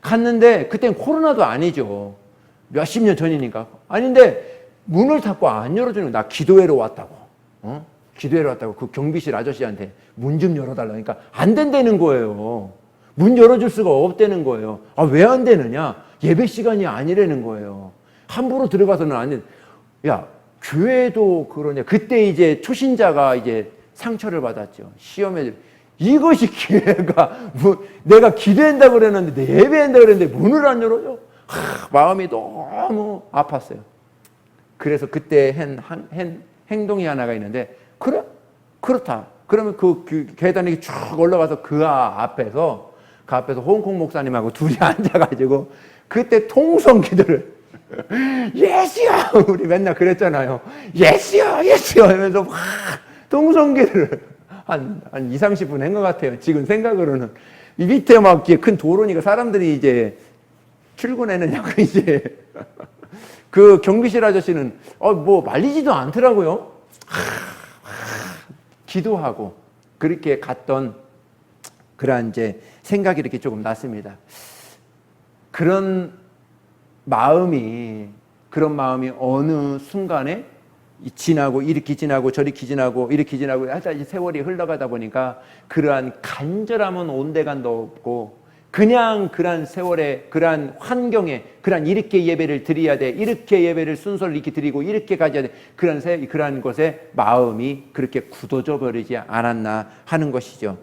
갔는데 그땐 코로나도 아니죠. 몇십 년 전이니까. 아닌데 문을 닫고 안 열어주는 거야. 나 기도회로 왔다고. 기도회로 왔다고 그 경비실 아저씨한테 문 좀 열어달라니까 안 된다는 거예요. 문 열어줄 수가 없다는 거예요. 왜 안 되느냐? 예배 시간이 아니라는 거예요. 함부로 들어가서는 안 돼. 야, 교회도 그러냐? 그때 이제 초신자가 이제 상처를 받았죠. 시험에. 이것이 기회가, 내가 기도한다고 그랬는데, 예배한다고 그랬는데, 문을 안 열어줘? 마음이 너무 아팠어요. 그래서 그때 행동이 하나가 있는데, 그래? 그렇다. 그러면 그 계단에 쭉 올라가서 그 앞에서 홍콩 목사님하고 둘이 앉아가지고, 그때 통성 기도를, 예수야! 우리 맨날 그랬잖아요. 예수야! 예수야! 하면서 막 통성 기도를 한 2, 30분 한 것 같아요. 지금 생각으로는. 이 밑에 막 큰 도로니까 사람들이 이제 출근했느냐고 이제. 그 경비실 아저씨는 뭐 말리지도 않더라고요. 기도하고 그렇게 갔던 그러한 이제 생각이 이렇게 조금 났습니다. 그런 마음이 어느 순간에 지나고 이렇게 지나고 저렇게 지나고 이렇게 지나고 하다 세월이 흘러가다 보니까 그러한 간절함은 온데간도 없고 그냥 그러한 세월에 그러한 환경에 그러한 이렇게 예배를 드려야 돼, 이렇게 예배를 순서를 이렇게 드리고 이렇게 가져야 돼, 그러한 것에 마음이 그렇게 굳어져 버리지 않았나 하는 것이죠.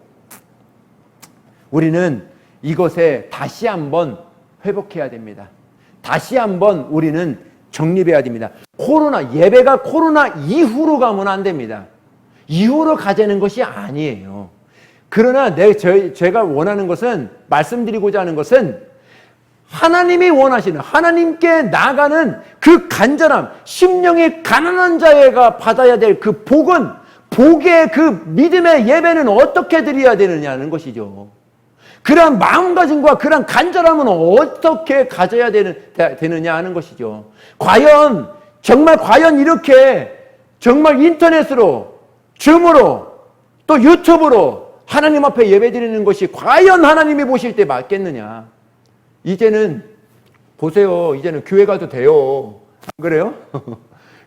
우리는 이것에 다시 한번 회복해야 됩니다. 다시 한번 우리는 정립해야 됩니다. 예배가 코로나 이후로 가면 안 됩니다. 이후로 가자는 것이 아니에요. 그러나 제가 원하는 것은, 말씀드리고자 하는 것은 하나님이 원하시는, 하나님께 나가는 그 간절함, 심령이 가난한 자가 받아야 될 그 복의 그 믿음의 예배는 어떻게 드려야 되느냐는 것이죠. 그러한 마음가짐과 그러한 간절함은 어떻게 가져야 되느냐 하는 것이죠. 과연 이렇게 정말 인터넷으로, 줌으로, 또 유튜브로 하나님 앞에 예배드리는 것이 과연 하나님이 보실 때 맞겠느냐. 이제는 보세요. 이제는 교회 가도 돼요. 안 그래요?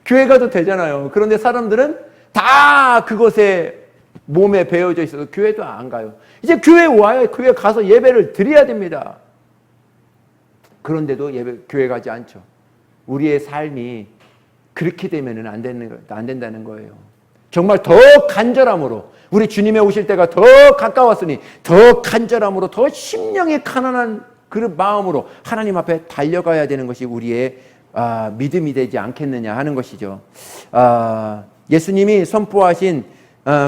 교회 가도 되잖아요. 그런데 사람들은 다 그것에 몸에 배어져 있어서 교회도 안 가요. 이제 교회 와야 교회 가서 예배를 드려야 됩니다. 그런데도 교회 가지 않죠. 우리의 삶이 그렇게 되면은 안 된다는 거예요. 정말 더 간절함으로 우리 주님의 오실 때가 더 가까웠으니 더 간절함으로 더 심령이 가난한 그런 마음으로 하나님 앞에 달려가야 되는 것이 우리의 믿음이 되지 않겠느냐 하는 것이죠. 예수님이 선포하신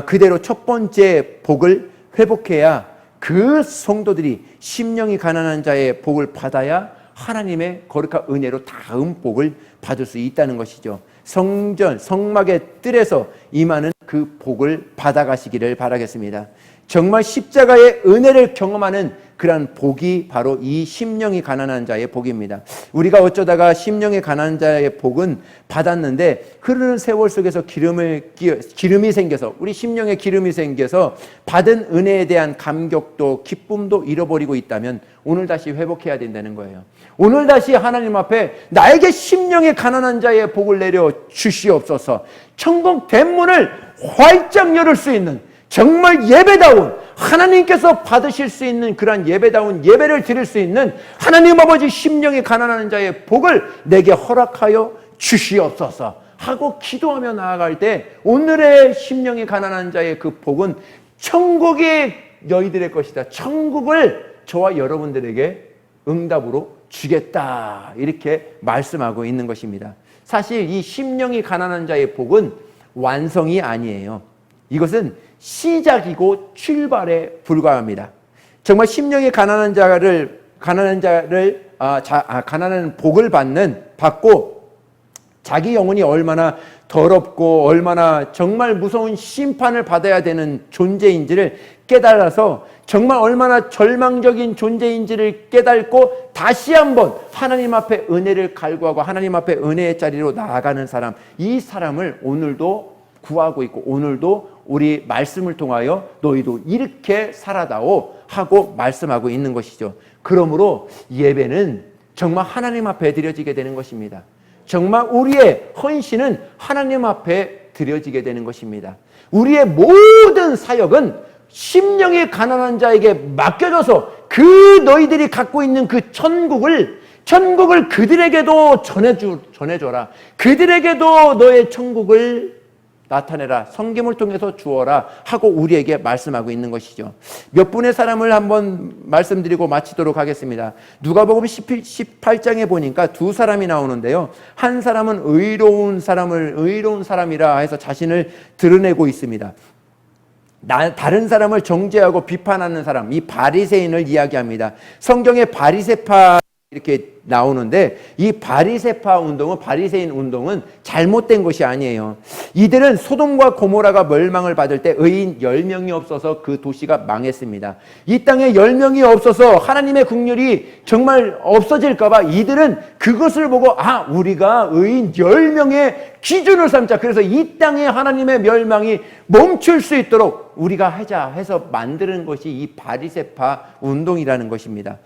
그대로 첫 번째 복을 회복해야 그 성도들이 심령이 가난한 자의 복을 받아야 하나님의 거룩한 은혜로 다음 복을 받을 수 있다는 것이죠. 성전, 성막의 뜰에서 임하는 그 복을 받아가시기를 바라겠습니다. 정말 십자가의 은혜를 경험하는 그러한 복이 바로 이 심령이 가난한 자의 복입니다. 우리가 어쩌다가 심령이 가난한 자의 복은 받았는데 흐르는 세월 속에서 기름이 생겨서 우리 심령에 기름이 생겨서 받은 은혜에 대한 감격도 기쁨도 잃어버리고 있다면 오늘 다시 회복해야 된다는 거예요. 오늘 다시 하나님 앞에 나에게 심령이 가난한 자의 복을 내려 주시옵소서. 천국 대문을 활짝 열을 수 있는 정말 예배다운 하나님께서 받으실 수 있는 그러한 예배다운 예배를 드릴 수 있는 하나님 아버지 심령이 가난한 자의 복을 내게 허락하여 주시옵소서 하고 기도하며 나아갈 때 오늘의 심령이 가난한 자의 그 복은 천국이 너희들의 것이다. 천국을 저와 여러분들에게 응답으로 주겠다. 이렇게 말씀하고 있는 것입니다. 사실 이 심령이 가난한 자의 복은 완성이 아니에요. 이것은 시작이고 출발에 불과합니다. 정말 심령이 가난한 복을 받고 자기 영혼이 얼마나 더럽고 얼마나 정말 무서운 심판을 받아야 되는 존재인지를 깨달아서 정말 얼마나 절망적인 존재인지를 깨닫고 다시 한번 하나님 앞에 은혜를 갈구하고 하나님 앞에 은혜의 자리로 나아가는 사람, 이 사람을 오늘도 구하고 있고 오늘도 우리 말씀을 통하여 너희도 이렇게 살아다오 하고 말씀하고 있는 것이죠. 그러므로 예배는 정말 하나님 앞에 드려지게 되는 것입니다. 정말 우리의 헌신은 하나님 앞에 드려지게 되는 것입니다. 우리의 모든 사역은 심령이 가난한 자에게 맡겨져서 그 너희들이 갖고 있는 그 천국을 그들에게도 전해줘라. 그들에게도 너의 천국을 나타내라. 성김을 통해서 주어라 하고 우리에게 말씀하고 있는 것이죠. 몇 분의 사람을 한번 말씀드리고 마치도록 하겠습니다. 누가복음 18장에 보니까 두 사람이 나오는데요. 한 사람은 의로운 사람이라 해서 자신을 드러내고 있습니다. 다른 사람을 정죄하고 비판하는 사람, 이 바리새인을 이야기합니다. 성경에 바리새파 이렇게 나오는데 이 바리새인 운동은 잘못된 것이 아니에요. 이들은 소돔과 고모라가 멸망을 받을 때 의인 10명이 없어서 그 도시가 망했습니다. 이 땅에 10명이 없어서 하나님의 긍휼이 정말 없어질까 봐 이들은 그것을 보고 우리가 의인 10명의 기준을 삼자. 그래서 이 땅에 하나님의 멸망이 멈출 수 있도록 우리가 하자 해서 만드는 것이 이 바리새파 운동이라는 것입니다.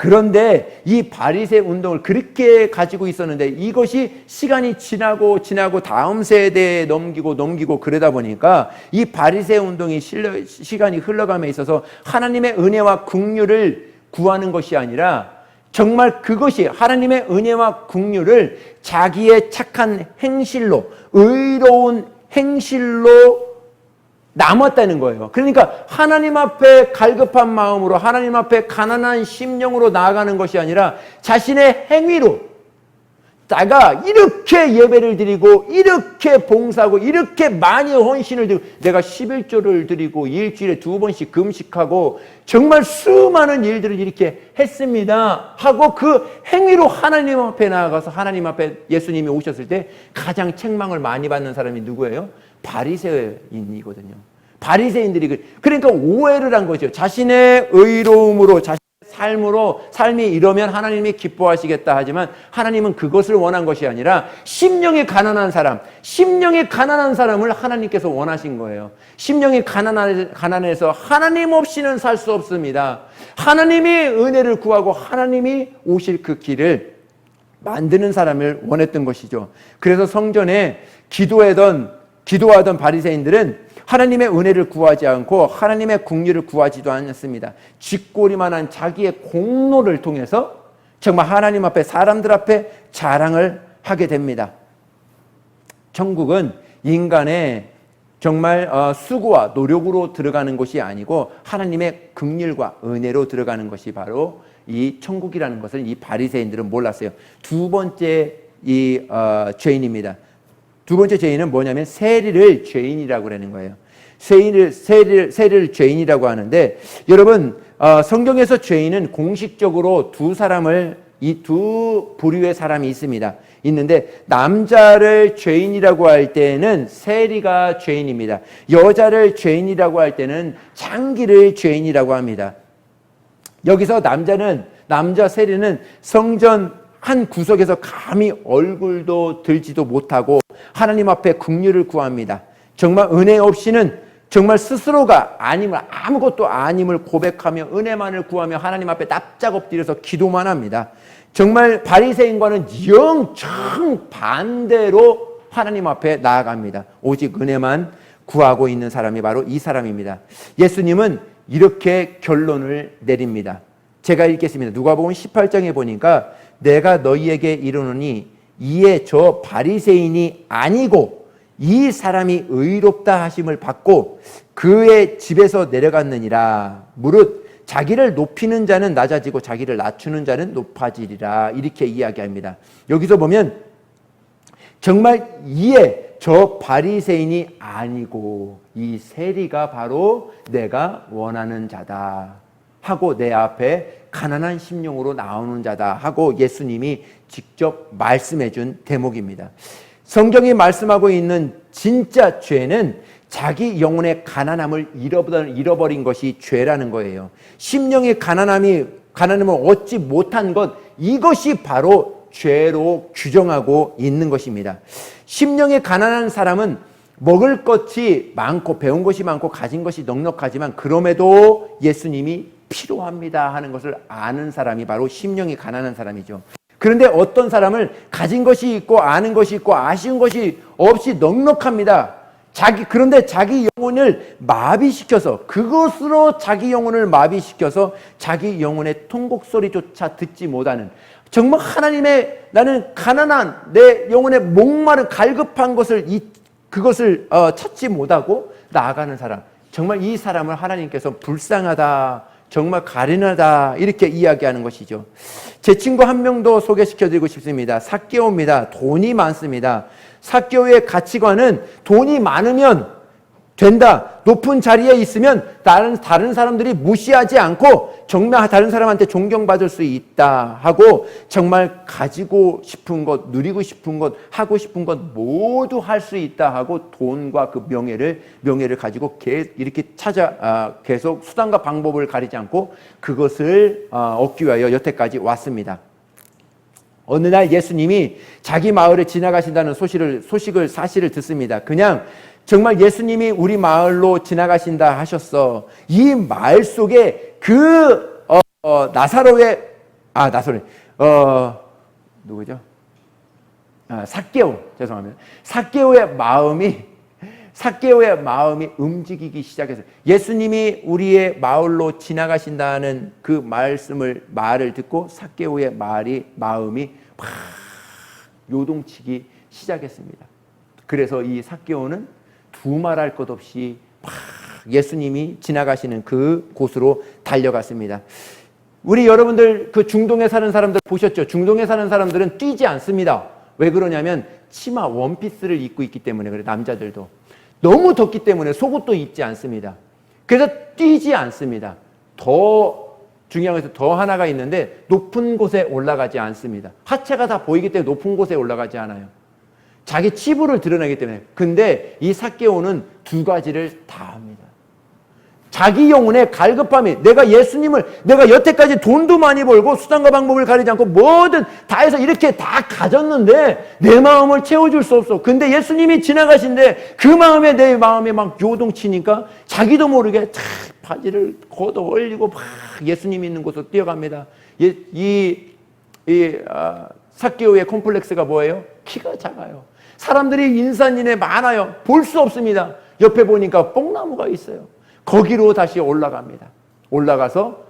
그런데 이 바리새 운동을 그렇게 가지고 있었는데 이것이 시간이 지나고 다음 세대에 넘기고 그러다 보니까 이 바리새 운동이 시간이 흘러감에 있어서 하나님의 은혜와 긍휼을 구하는 것이 아니라 정말 그것이 하나님의 은혜와 긍휼을 자기의 착한 행실로 의로운 행실로 남았다는 거예요. 그러니까 하나님 앞에 갈급한 마음으로 하나님 앞에 가난한 심령으로 나아가는 것이 아니라 자신의 행위로 내가 이렇게 예배를 드리고 이렇게 봉사하고 이렇게 많이 헌신을 드리고 내가 11조를 드리고 일주일에 2번씩 금식하고 정말 수많은 일들을 이렇게 했습니다 하고 그 행위로 하나님 앞에 나아가서 하나님 앞에 예수님이 오셨을 때 가장 책망을 많이 받는 사람이 누구예요? 바리새인이거든요. 바리새인들이 그러니까 오해를 한 거죠. 자신의 의로움으로 자신의 삶이 이러면 하나님이 기뻐하시겠다 하지만 하나님은 그것을 원한 것이 아니라 심령이 가난한 사람을 하나님께서 원하신 거예요. 심령이 가난해서 하나님 없이는 살 수 없습니다. 하나님이 은혜를 구하고 하나님이 오실 그 길을 만드는 사람을 원했던 것이죠. 그래서 성전에 기도하던 바리새인들은 하나님의 은혜를 구하지 않고 하나님의 긍휼을 구하지도 않았습니다. 쥐꼬리만한 자기의 공로를 통해서 정말 하나님 앞에 사람들 앞에 자랑을 하게 됩니다. 천국은 인간의 정말 수고와 노력으로 들어가는 것이 아니고 하나님의 긍휼과 은혜로 들어가는 것이 바로 이 천국이라는 것을 이 바리새인들은 몰랐어요. 두 번째 죄인입니다. 두 번째 죄인은 뭐냐면 세리를 죄인이라고 그러는 거예요. 세리를 죄인이라고 하는데, 여러분 성경에서 죄인은 공식적으로 이 두 부류의 사람이 있는데, 남자를 죄인이라고 할 때는 세리가 죄인입니다. 여자를 죄인이라고 할 때는 장기를 죄인이라고 합니다. 여기서 남자 세리는 성전 한 구석에서 감히 얼굴도 들지도 못하고 하나님 앞에 긍휼을 구합니다. 정말 은혜 없이는 정말 스스로가 아무것도 아님을 고백하며 은혜만을 구하며 하나님 앞에 납작 엎드려서 기도만 합니다. 정말 바리새인과는 영정 반대로 하나님 앞에 나아갑니다. 오직 은혜만 구하고 있는 사람이 바로 이 사람입니다. 예수님은 이렇게 결론을 내립니다. 제가 읽겠습니다. 누가복음 18장에 보니까 내가 너희에게 이르노니 이에 저 바리새인이 아니고 이 사람이 의롭다 하심을 받고 그의 집에서 내려갔느니라. 무릇 자기를 높이는 자는 낮아지고 자기를 낮추는 자는 높아지리라. 이렇게 이야기합니다. 여기서 보면 정말 이에 저 바리새인이 아니고 이 세리가 바로 내가 원하는 자다 하고 내 앞에 가난한 심령으로 나오는 자다 하고 예수님이 직접 말씀해 준 대목입니다. 성경이 말씀하고 있는 진짜 죄는 자기 영혼의 가난함을 잃어버린 것이 죄라는 거예요. 심령의 가난함을 얻지 못한 것, 이것이 바로 죄로 규정하고 있는 것입니다. 심령의 가난한 사람은 먹을 것이 많고 배운 것이 많고 가진 것이 넉넉하지만 그럼에도 예수님이 필요합니다 하는 것을 아는 사람이 바로 심령이 가난한 사람이죠. 그런데 어떤 사람을 가진 것이 있고 아는 것이 있고 아쉬운 것이 없이 넉넉합니다. 그런데 자기 영혼을 마비시켜서 그것으로 자기 영혼을 마비시켜서 자기 영혼의 통곡 소리조차 듣지 못하는, 정말 하나님의 나는 가난한 내 영혼의 목마른 갈급한 그것을 찾지 못하고 나아가는 사람, 정말 이 사람을 하나님께서 불쌍하다, 정말 가련하다 이렇게 이야기하는 것이죠. 제 친구 한 명 더 소개시켜드리고 싶습니다. 삭개오입니다. 돈이 많습니다. 삭개오의 가치관은 돈이 많으면 된다, 높은 자리에 있으면 다른 사람들이 무시하지 않고 정말 다른 사람한테 존경받을 수 있다 하고 정말 가지고 싶은 것, 누리고 싶은 것, 하고 싶은 것 모두 할 수 있다 하고 돈과 그 명예를 가지고 이렇게 계속 수단과 방법을 가리지 않고 그것을 얻기 위하여 여태까지 왔습니다. 어느 날 예수님이 자기 마을을 지나가신다는 사실을 듣습니다. 그냥 정말 예수님이 우리 마을로 지나가신다 하셨어. 이 마을 속에 누구죠? 삭개오, 죄송합니다. 삭개오의 마음이 움직이기 시작했어요. 예수님이 우리의 마을로 지나가신다는 그 말을 듣고 삭개오의 마음이 막 요동치기 시작했습니다. 그래서 이 삭개오는 두말할 것 없이 막 예수님이 지나가시는 그 곳으로 달려갔습니다. 우리 여러분들 그 중동에 사는 사람들 보셨죠? 중동에 사는 사람들은 뛰지 않습니다. 왜 그러냐면 치마 원피스를 입고 있기 때문에 그래요. 남자들도 너무 덥기 때문에 속옷도 입지 않습니다. 그래서 뛰지 않습니다. 더 중요한 것은 더 하나가 있는데 높은 곳에 올라가지 않습니다. 하체가 다 보이기 때문에 높은 곳에 올라가지 않아요. 자기 치부를 드러내기 때문에. 근데 이 삭개오는 두 가지를 다 합니다. 자기 영혼의 갈급함이, 내가 여태까지 돈도 많이 벌고 수단과 방법을 가리지 않고 뭐든 다 해서 이렇게 다 가졌는데 내 마음을 채워줄 수 없어. 근데 예수님이 지나가신데 그 마음에 내 마음이 막 요동치니까 자기도 모르게 바지를 걷어 올리고 막 예수님이 있는 곳으로 뛰어갑니다. 삭개오의 콤플렉스가 뭐예요? 키가 작아요. 사람들이 인산인해 많아요. 볼 수 없습니다. 옆에 보니까 뽕나무가 있어요. 거기로 다시 올라갑니다. 올라가서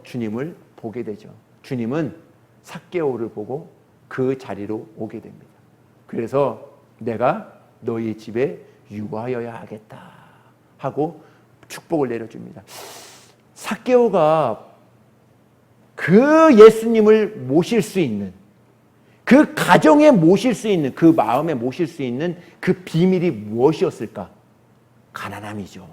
주님을 보게 되죠. 주님은 삭개오를 보고 그 자리로 오게 됩니다. 그래서 내가 너희 집에 유하여야 하겠다 하고 축복을 내려줍니다. 삭개오가 그 예수님을 모실 수 있는, 그 가정에 모실 수 있는, 그 마음에 모실 수 있는 그 비밀이 무엇이었을까? 가난함이죠.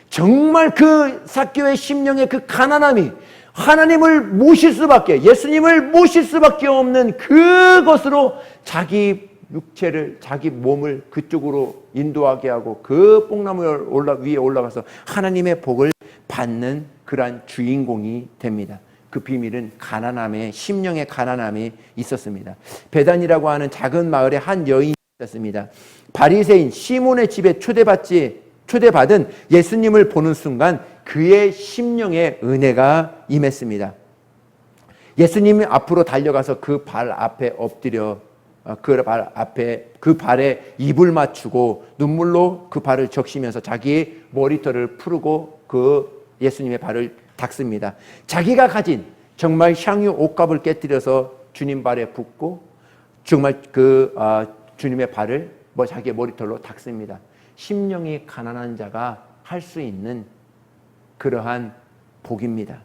정말 그 삭개오의 심령의 그 가난함이 하나님을 모실 수밖에, 예수님을 모실 수밖에 없는 그것으로 자기 육체를, 자기 몸을 그쪽으로 인도하게 하고 그 뽕나무 위에 올라가서 하나님의 복을 받는 그러한 주인공이 됩니다. 그 비밀은 가난함에, 심령의 가난함이 있었습니다. 베단이라고 하는 작은 마을에 한 여인이 있었습니다. 바리새인 시몬의 집에 초대받은 예수님을 보는 순간 그의 심령에 은혜가 임했습니다. 예수님이 앞으로 달려가서 그 발 앞에 엎드려 그 발에 입을 맞추고 눈물로 그 발을 적시면서 자기의 머리털을 풀고 그 예수님의 발을 닦습니다. 자기가 가진 정말 향유 옷값을 깨뜨려서 주님 발에 붓고 정말 주님의 발을 자기의 머리털로 닦습니다. 심령이 가난한 자가 할 수 있는 그러한 복입니다.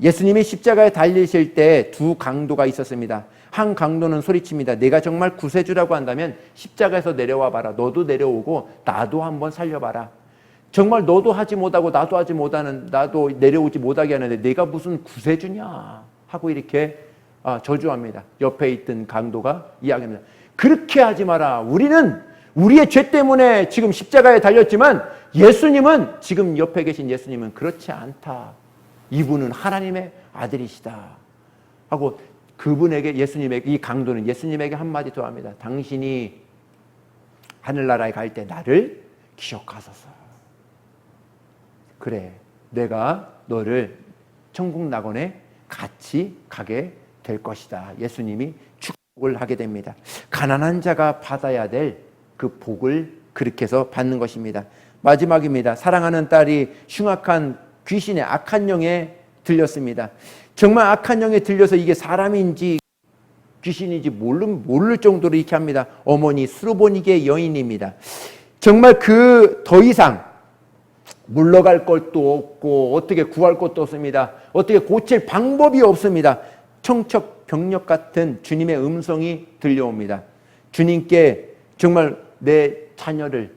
예수님이 십자가에 달리실 때 두 강도가 있었습니다. 한 강도는 소리칩니다. 내가 정말 구세주라고 한다면 십자가에서 내려와 봐라. 너도 내려오고 나도 한번 살려봐라. 정말 너도 하지 못하고 나도 내려오지 못하게 하는데 내가 무슨 구세주냐 하고 이렇게 저주합니다. 옆에 있던 강도가 이야기합니다. 그렇게 하지 마라. 우리는 우리의 죄 때문에 지금 십자가에 달렸지만 예수님은, 지금 옆에 계신 예수님은 그렇지 않다. 이분은 하나님의 아들이시다 하고 그분에게, 예수님에게, 이 강도는 예수님에게 한마디 더 합니다. 당신이 하늘나라에 갈 때 나를 기억하소서. 그래, 내가 너를 천국 낙원에 같이 가게 될 것이다. 예수님이 축복을 하게 됩니다. 가난한 자가 받아야 될 그 복을 그렇게 해서 받는 것입니다. 마지막입니다. 사랑하는 딸이 흉악한 귀신의 악한 영에 들렸습니다. 정말 악한 영에 들려서 이게 사람인지 귀신인지 모를 정도로 이렇게 합니다. 어머니 수르보니게 여인입니다. 정말 더 이상 물러갈 것도 없고 어떻게 구할 것도 없습니다. 어떻게 고칠 방법이 없습니다. 청첩병력 같은 주님의 음성이 들려옵니다. 주님께 정말 내 자녀를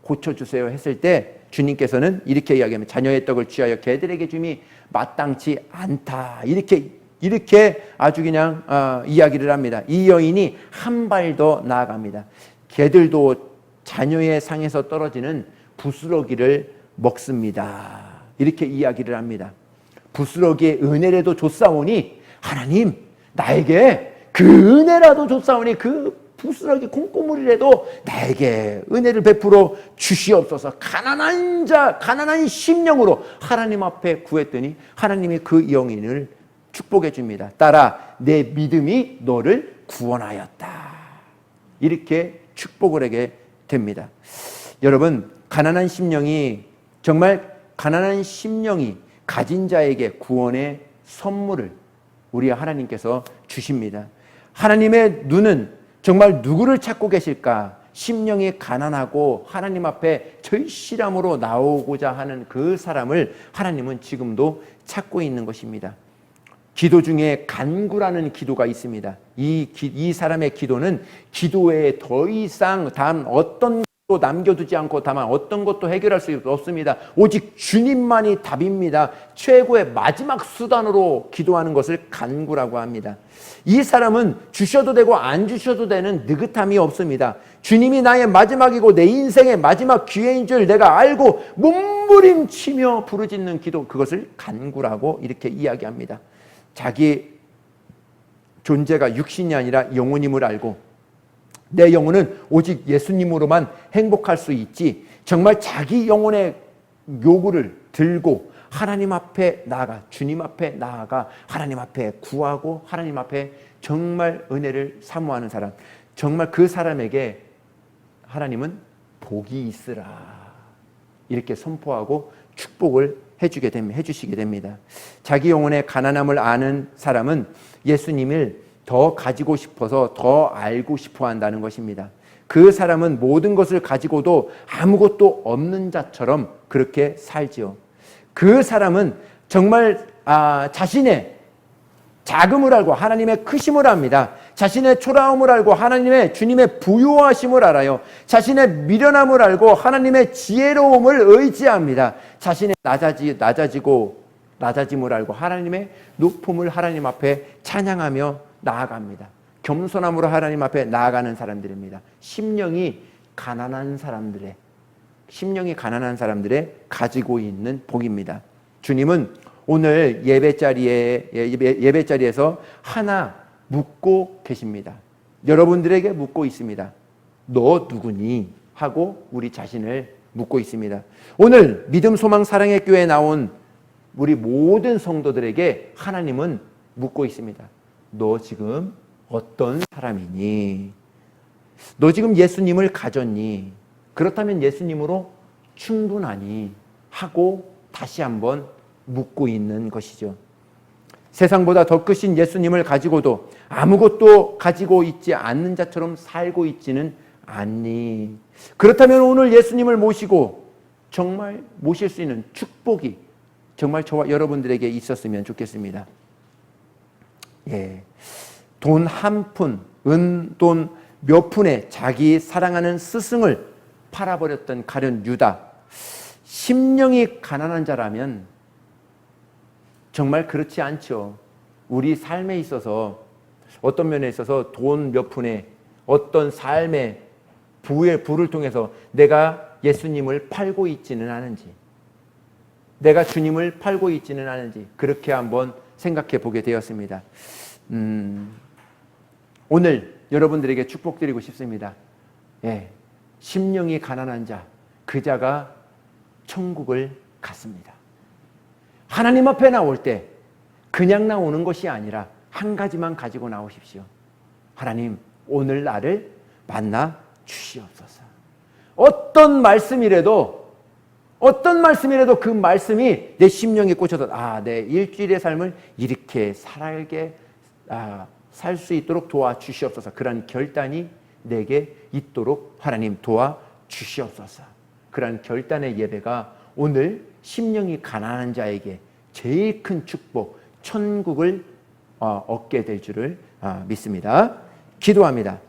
고쳐주세요 했을 때 주님께서는 이렇게 이야기합니다. 자녀의 떡을 취하여 개들에게 줌이 마땅치 않다. 이렇게 아주 그냥 이야기를 합니다. 이 여인이 한 발 더 나아갑니다. 개들도 자녀의 상에서 떨어지는 부스러기를 먹습니다. 이렇게 이야기를 합니다. 부스러기의 은혜라도 줬사오니 하나님 나에게 그 은혜라도 줬사오니 그 부스러기 콩고물이라도 나에게 은혜를 베풀어 주시옵소서. 가난한 심령으로 하나님 앞에 구했더니 하나님이 그 영인을 축복해 줍니다. 딸아, 내 믿음이 너를 구원하였다. 이렇게 축복을 하게 됩니다. 여러분, 가난한 심령이 가진 자에게 구원의 선물을 우리 하나님께서 주십니다. 하나님의 눈은 정말 누구를 찾고 계실까? 심령이 가난하고 하나님 앞에 절실함으로 나오고자 하는 그 사람을 하나님은 지금도 찾고 있는 것입니다. 기도 중에 간구라는 기도가 있습니다. 이 사람의 기도는 기도 외에 더 이상 다음 어떤 것도 남겨두지 않고 다만 어떤 것도 해결할 수 없습니다. 오직 주님만이 답입니다. 최고의 마지막 수단으로 기도하는 것을 간구라고 합니다. 이 사람은 주셔도 되고 안 주셔도 되는 느긋함이 없습니다. 주님이 나의 마지막이고 내 인생의 마지막 기회인 줄 내가 알고 몸부림치며 부르짖는 기도, 그것을 간구라고 이렇게 이야기합니다. 자기 존재가 육신이 아니라 영혼임을 알고 내 영혼은 오직 예수님으로만 행복할 수 있지, 정말 자기 영혼의 요구를 들고 하나님 앞에 나아가, 주님 앞에 나아가 하나님 앞에 구하고 하나님 앞에 정말 은혜를 사모하는 사람, 정말 그 사람에게 하나님은 복이 있으라 이렇게 선포하고 축복을 해주시게 됩니다. 자기 영혼의 가난함을 아는 사람은 예수님을 더 가지고 싶어서 더 알고 싶어 한다는 것입니다. 그 사람은 모든 것을 가지고도 아무것도 없는 자처럼 그렇게 살지요. 그 사람은 정말 자신의 자금을 알고 하나님의 크심을 압니다. 자신의 초라함을 알고 하나님의 주님의 부유하심을 알아요. 자신의 미련함을 알고 하나님의 지혜로움을 의지합니다. 자신의 낮아짐을 알고 하나님의 높음을 하나님 앞에 찬양하며 나아갑니다. 겸손함으로 하나님 앞에 나아가는 사람들입니다. 심령이 가난한 사람들의 가지고 있는 복입니다. 주님은 오늘 예배자리에서 하나 묻고 계십니다. 여러분들에게 묻고 있습니다. 너 누구니? 하고 우리 자신을 묻고 있습니다. 오늘 믿음, 소망, 사랑의 교회에 나온 우리 모든 성도들에게 하나님은 묻고 있습니다. 너 지금 어떤 사람이니? 너 지금 예수님을 가졌니? 그렇다면 예수님으로 충분하니? 하고 다시 한번 묻고 있는 것이죠. 세상보다 더 크신 예수님을 가지고도 아무것도 가지고 있지 않는 자처럼 살고 있지는 않니? 그렇다면 오늘 예수님을 모시고 정말 모실 수 있는 축복이 정말 저와 여러분들에게 있었으면 좋겠습니다. 돈 한 푼, 돈 몇 푼에 자기 사랑하는 스승을 팔아버렸던 가룟 유다. 심령이 가난한 자라면 정말 그렇지 않죠. 우리 삶에 있어서 어떤 면에 있어서 돈 몇 푼에 어떤 삶의 부를 통해서 내가 예수님을 팔고 있지는 않은지, 내가 주님을 팔고 있지는 않은지 그렇게 한번 생각해 보게 되었습니다. 오늘 여러분들에게 축복드리고 싶습니다. 심령이 가난한 자, 그 자가 천국을 갔습니다. 하나님 앞에 나올 때 그냥 나오는 것이 아니라 한 가지만 가지고 나오십시오. 하나님, 오늘 나를 만나 주시옵소서. 어떤 말씀이라도 그 말씀이 내 심령에 꽂혀서 내 일주일의 삶을 이렇게 살 수 있도록 도와주시옵소서. 그런 결단이 내게 있도록 하나님 도와주시옵소서. 그런 결단의 예배가 오늘 심령이 가난한 자에게 제일 큰 축복, 천국을 얻게 될 줄을 믿습니다. 기도합니다.